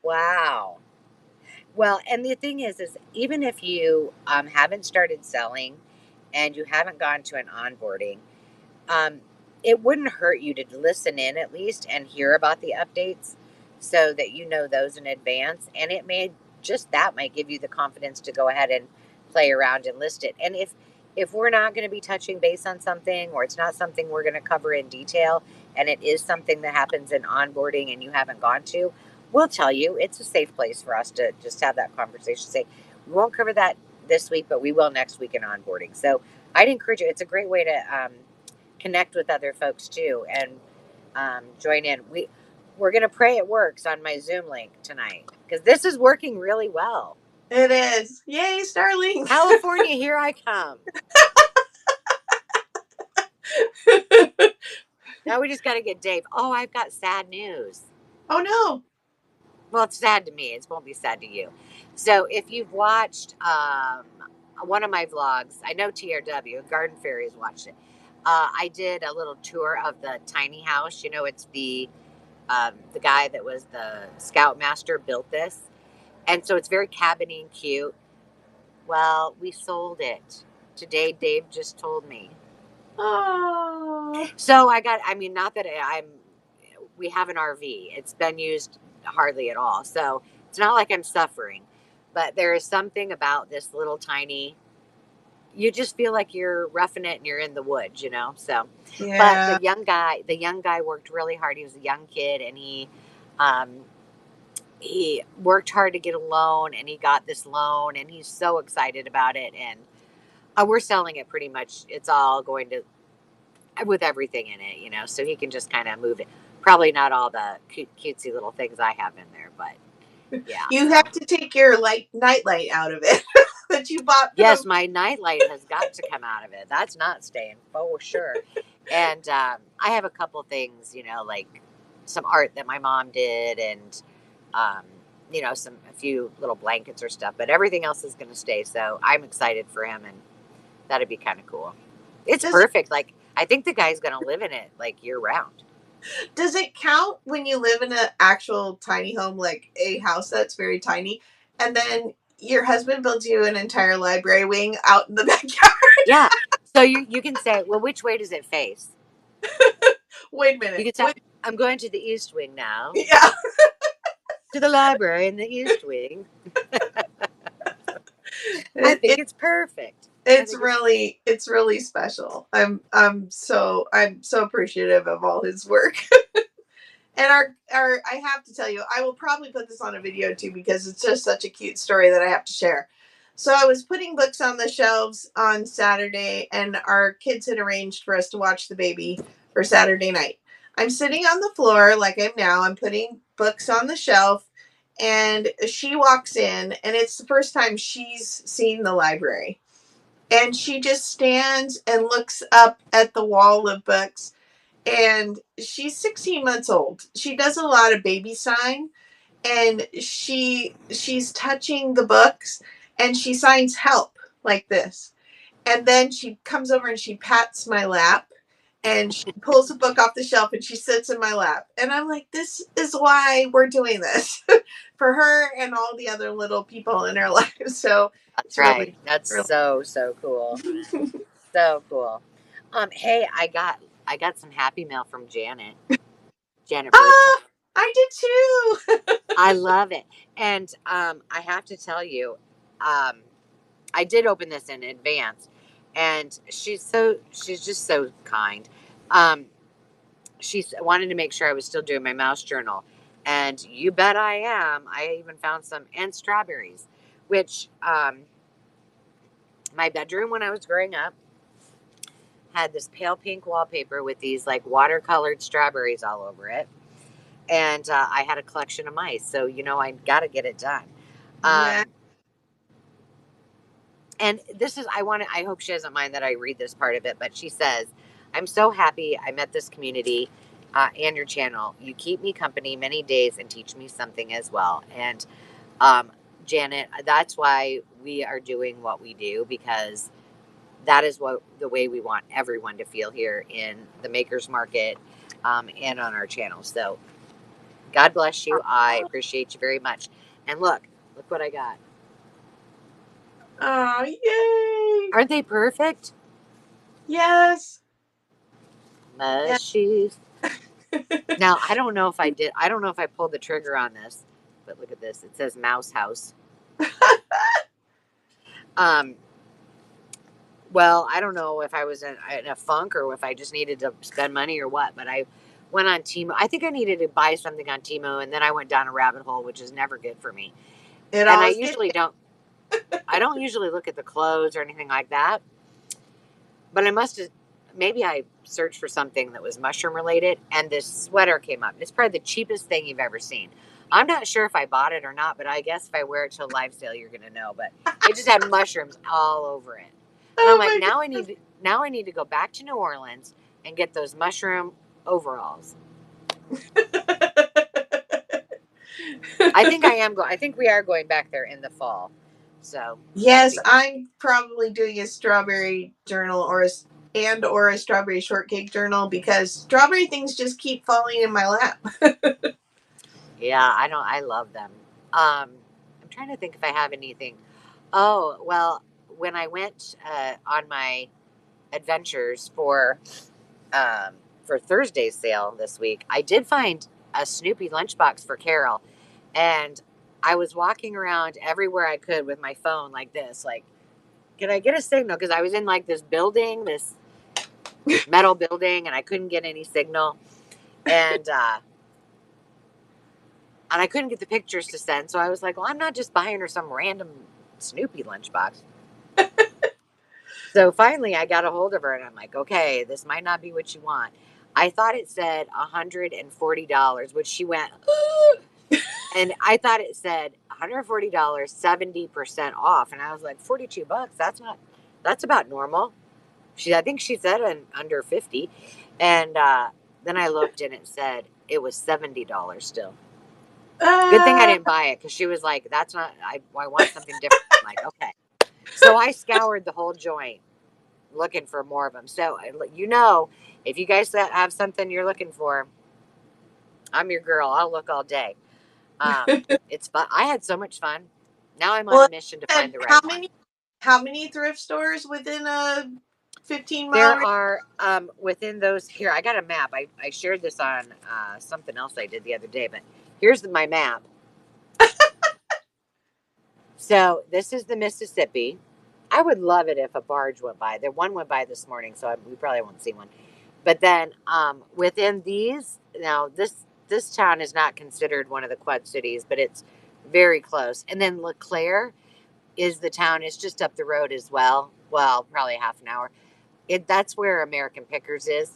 Wow. Well, and the thing is even if you haven't started selling and you haven't gone to an onboarding, um, it wouldn't hurt you to listen in at least and hear about the updates so that you know those in advance. And it may just that might give you the confidence to go ahead and play around and list it. And if we're not going to be touching base on something or it's not something we're going to cover in detail and it is something that happens in onboarding and you haven't gone to, we'll tell you. It's a safe place for us to just have that conversation. Say, we won't cover that this week, but we will next week in onboarding. So I'd encourage you. It's a great way to connect with other folks too and join in. We're gonna pray it works on my Zoom link tonight because this is working really well. It is. Yay, Starlink. California, here I come. Now we just got to get Dave. Oh, I've got sad news. Oh no. Well, it's sad to me. It won't be sad to you. So if you've watched one of my vlogs, I know TRW, Garden Fairies watched it. I did a little tour of the tiny house. You know, it's the guy that was the scoutmaster built this. And so it's very cabiny and cute. Well, we sold it. Today, Dave just told me. Oh. So I mean, not that we have an RV. It's been used hardly at all. So it's not like I'm suffering. But there is something about this little tiny, you just feel like you're roughing it and you're in the woods, you know? So, but Yeah. the young guy worked really hard. He was a young kid and he worked hard to get a loan and he got this loan and he's so excited about it. And we're selling it pretty much. It's all going to, with everything in it, you know, so he can just kind of move it. Probably not all the cutesy little things I have in there, but yeah. You have to take your night light out of it that you bought. Yes, my nightlight has got to come out of it. That's not staying for sure. And I have a couple things, you know, like some art that my mom did, and um, you know, a few little blankets or stuff. But everything else is going to stay. So I'm excited for him, and that'd be kind of cool. It's perfect. Like I think the guy's going to live in it like year round. Does it count when you live in an actual tiny home, like a house that's very tiny, and then your husband builds you an entire library wing out in the backyard? Yeah. So you can say, well, which way does it face? Wait a minute. You can say, I'm going to the east wing now. Yeah. To the library in the east wing. I think it's perfect. It's really special. I'm so appreciative of all his work. And our I have to tell you, I will probably put this on a video too because it's just such a cute story that I have to share. So I was putting books on the shelves on Saturday and our kids had arranged for us to watch the baby for Saturday night. I'm sitting on the floor like I'm now. I'm putting books on the shelf and she walks in and it's the first time she's seen the library. And she just stands and looks up at the wall of books and she's 16 months old. She does a lot of baby sign, and she's touching the books, and she signs help like this. And then she comes over and she pats my lap, and she pulls a book off the shelf and she sits in my lap. And I'm like, this is why we're doing this for her and all the other little people in her life. So That's it's right. really, That's really so cool. So cool. Hey, I got some happy mail from Janet. Janet Birdsong. ah, I did too. I love it. And I have to tell you, I did open this in advance, and she's just so kind. Um, she wanted to make sure I was still doing my mouse journal, and you bet I am. I even found some and strawberries, which my bedroom when I was growing up had this pale pink wallpaper with these like watercolored strawberries all over it, and I had a collection of mice. So I got to get it done. Yeah. Um, and this is I hope she doesn't mind that I read this part of it, but she says, I'm so happy I met this community and your channel. You keep me company many days and teach me something as well. And Janet, that's why we are doing what we do, because that is what the way we want everyone to feel here in the makers market and on our channel. So God bless you. I appreciate you very much. And look what I got. Oh, yay. Aren't they perfect? Yes. Yeah. Mushies. Now, I don't know if I pulled the trigger on this, but look at this. It says Mouse House. Um, well, I don't know if I was in a funk or if I just needed to spend money or what, but I went on Temu. I think I needed to buy something on Temu, and then I went down a rabbit hole, which is never good for me. It And always did. I don't usually look at the clothes or anything like that, but maybe I searched for something that was mushroom related, and this sweater came up. It's probably the cheapest thing you've ever seen. I'm not sure if I bought it or not, but I guess if I wear it to a live sale, you're gonna know. But it just had mushrooms all over it, and I'm Oh like, my now I need to go back to New Orleans and get those mushroom overalls. I think we are going back there in the fall, so that'll Yes, be fun. I'm probably doing a strawberry journal or a strawberry shortcake journal, because strawberry things just keep falling in my lap. Yeah, I love them. I'm trying to think if I have anything. Oh, well, when I went on my adventures for Thursday's sale this week, I did find a Snoopy lunchbox for Carol, and I was walking around everywhere I could with my phone like this, like, can I get a signal? Because I was in like this metal building, and I couldn't get any signal, and I couldn't get the pictures to send. So I was like, well, I'm not just buying her some random Snoopy lunchbox. So finally, I got a hold of her, and I'm like, okay, this might not be what you want. I thought it said $140, which she went, and I thought it said $140, 70% off. And I was like, $42. That's about normal. I think she said under 50. And then I looked, and it said it was $70 still. Good thing I Ah, didn't buy it, because she was like, that's not, I want something different. I'm like, okay. So I scoured the whole joint looking for more of them. So, if you guys have something you're looking for, I'm your girl. I'll look all day. It's fun. I had so much fun. Now I'm on a well, mission to find and the right one. how many thrift stores within a 15-mile There radius? are within those here. I got a map. I shared this on something else I did the other day, but here's my map. So this is the Mississippi. I would love it if a barge went by. The one went by this morning, so we probably won't see one. But then within these, now this town is not considered one of the Quad Cities, but it's very close. And then LeClaire is the town. It's just up the road as well. Well, probably half an hour. That's where American Pickers is.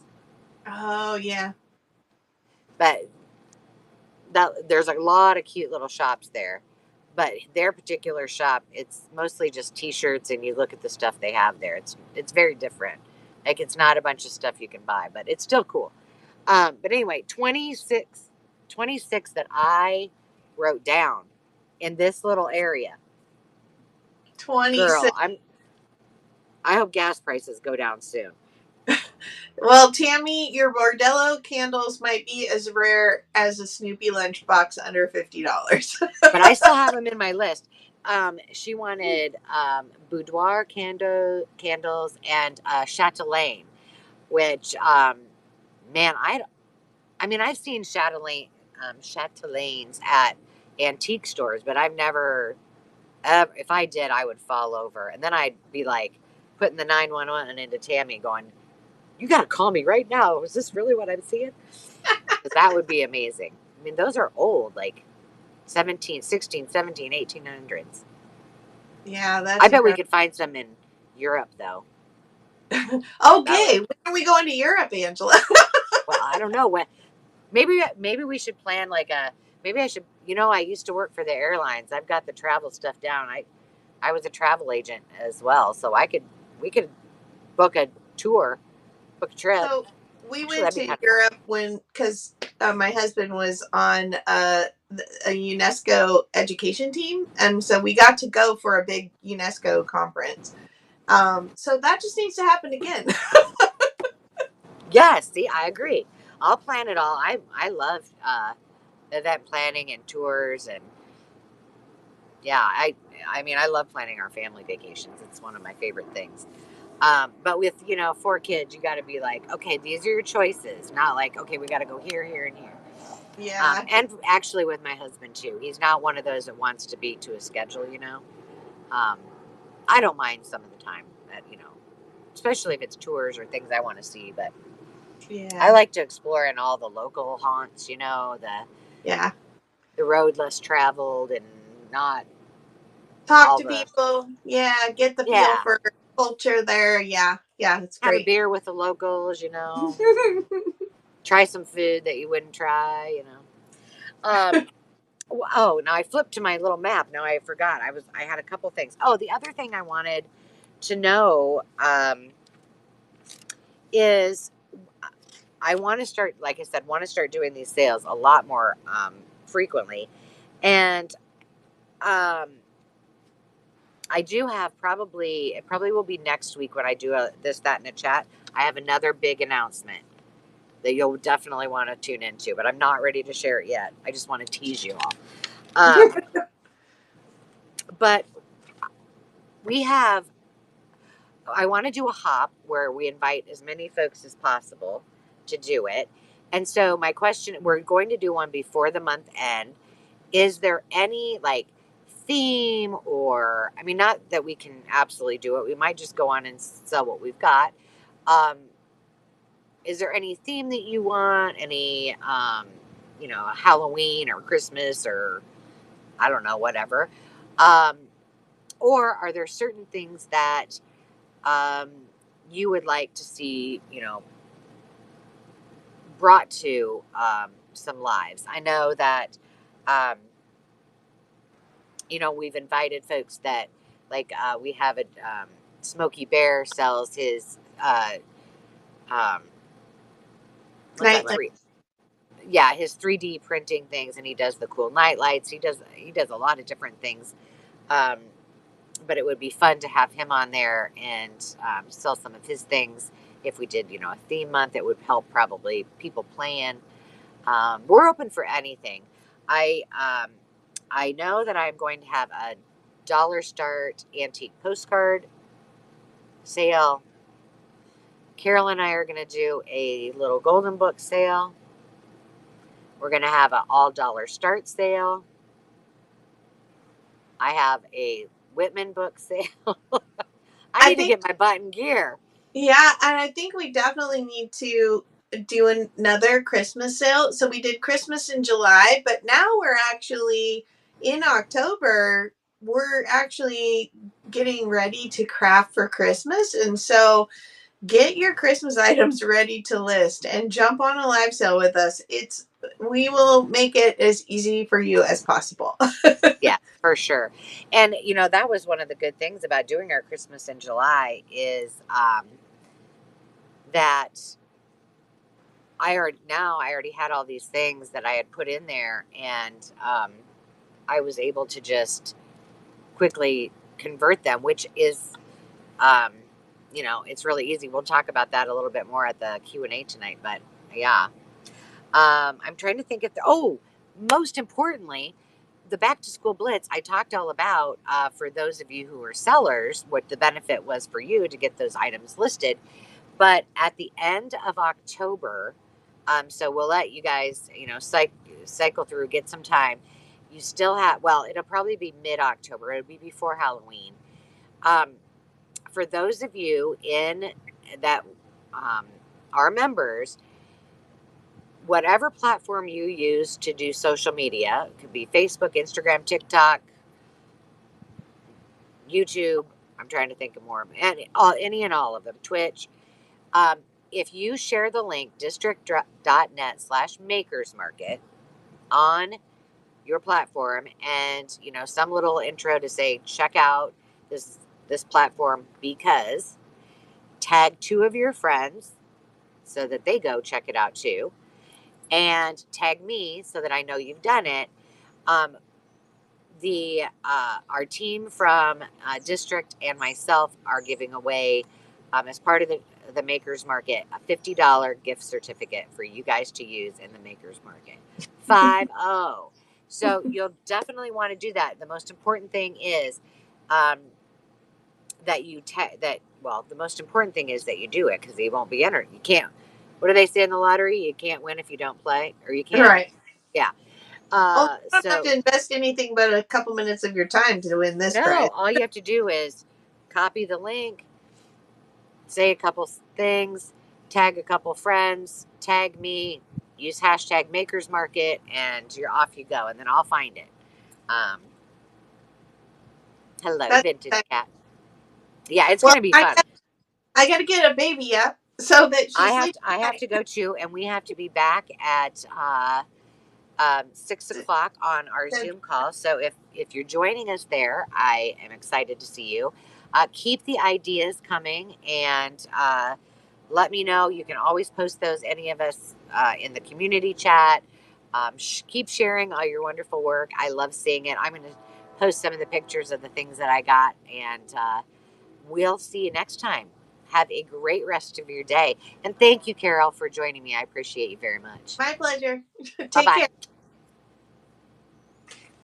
Oh yeah. But there's a lot of cute little shops there. But their particular shop, it's mostly just T-shirts, and you look at the stuff they have there. It's very different. Like, it's not a bunch of stuff you can buy, but it's still cool. But anyway, 26 that I wrote down in this little area. 26. Girl, I hope gas prices go down soon. Well, Tammy, your Bordello candles might be as rare as a Snoopy lunchbox under $50. But I still have them in my list. She wanted boudoir candles and chatelaine, which man, I mean I've seen chatelaines at antique stores, but I've never. If I did, I would fall over, and then I'd be like putting the 911 into Tammy, going, "You got to call me right now. Is this really what I'm seeing?" Because that would be amazing. I mean, those are old, like 17, 16, 17, 1800s. Yeah, I that's bet we incredible. could find some in Europe, though. That would, Okay, when are we going to Europe, Angela? well, I don't know what. Maybe we should plan like a. Maybe I should. I used to work for the airlines. I've got the travel stuff down. I was a travel agent as well, so we could book a tour, book a trip. So we Actually, went that'd be to kind of fun. Europe because my husband was on a UNESCO education team, and so we got to go for a big UNESCO conference. So that just needs to happen again. Yeah, see, I agree. I'll plan it all. I love event planning and tours, and yeah, I mean I love planning our family vacations. It's one of my favorite things. But with 4 kids, you got to be like, okay, these are your choices, not like, okay, we got to go here, here, and here. Yeah, And actually, with my husband too, he's not one of those that wants to be to a schedule. Um, I don't mind some of the time that especially if it's tours or things I want to see, but I yeah, like to explore in all the local haunts. yeah. The road less traveled and not Talk all to the people. Yeah, get the feel yeah. for culture there. Yeah, yeah, it's Have a great. beer with the locals. Try some food that you wouldn't try. Um, oh, now I flipped to my little map. Now I forgot. I had a couple things. Oh, the other thing I wanted to know is I want to start, like I said, want to start doing these sales a lot more frequently, and um, I do have it probably will be next week when I do this, that, and a chat. I have another big announcement that you'll definitely want to tune into, but I'm not ready to share it yet. I just want to tease you all. But we have I want to do a hop where we invite as many folks as possible to do it. And so my question, we're going to do one before the month end. Is there any like theme, or I mean, not that we can absolutely do it. We might just go on and sell what we've got. Um, is there any theme that you want? Any Halloween or Christmas or I don't know, whatever. Um, or are there certain things that um, you would like to see, brought to some lives? I know that, um, we've invited folks that, like, we have a Smokey Bear sells his, um, what's that? Nightlight. Yeah, his 3D printing things, and he does the cool night lights. He does a lot of different things. Um, but it would be fun to have him on there and sell some of his things. If we did, a theme month, it would help probably people plan. We're open for anything. I I know that I'm going to have a dollar start antique postcard sale. Carol and I are going to do a little golden book sale. We're going to have an all dollar start sale. I have a Whitman book sale. I I need to think, get my butt in gear. yeah, and I think we definitely need to do another Christmas sale. So we did Christmas in July, but now we're actually in October. We're actually getting ready to craft for Christmas. And so get your Christmas items ready to list and jump on a live sale with us. We will make it as easy for you as possible. Yeah, for sure. And that was one of the good things about doing our Christmas in July is that I already had all these things that I had put in there, and I was able to just quickly convert them, which is, um, it's really easy. We'll talk about that a little bit more at the Q&A tonight, but yeah. I'm trying to think most importantly, the back to school blitz I talked all about, for those of you who are sellers, what the benefit was for you to get those items listed. But at the end of October, so we'll let you guys, cycle through, get some time. You still have, well, it'll probably be mid-October. It'll be before Halloween. Um, for those of you in that are members, whatever platform you use to do social media, it could be Facebook, Instagram, TikTok, YouTube. I'm trying to think of more, and any and all of them, Twitch. Um, if you share the link district.net/makersmarket on your platform, and some little intro to say check out this platform, because tag 2 of your friends so that they go check it out too, and tag me so that I know you've done it. The Our team from district and myself are giving away, as part of the Makers Market, a $50 gift certificate for you guys to use in the Makers Market. 50. So you'll definitely want to do that. The most important thing is, the most important thing is that you do it, because you won't be entered. You can't. What do they say in the lottery? You can't win if you don't play, or you can't. Right. Yeah. Well, you don't have So to invest anything but a couple minutes of your time to win this prize. no, all you have to do is copy the link, say a couple things, tag a couple friends, tag me, use hashtag Makers Market, and you're off you go. And then I'll find it. Um, Hello, That's vintage cat. Yeah, it's well, gonna be fun. I got to get a baby up so that she's sleeping I have tonight. to go too, and we have to be back at 6 o'clock on our Zoom call. So if you're joining us there, I am excited to see you. Keep the ideas coming, and let me know. You can always post those, any of us, in the community chat. Keep sharing all your wonderful work. I love seeing it. I'm going to post some of the pictures of the things that I got, and we'll see you next time. Have a great rest of your day. And thank you, Carol, for joining me. I appreciate you very much. My pleasure. Bye Take bye. care.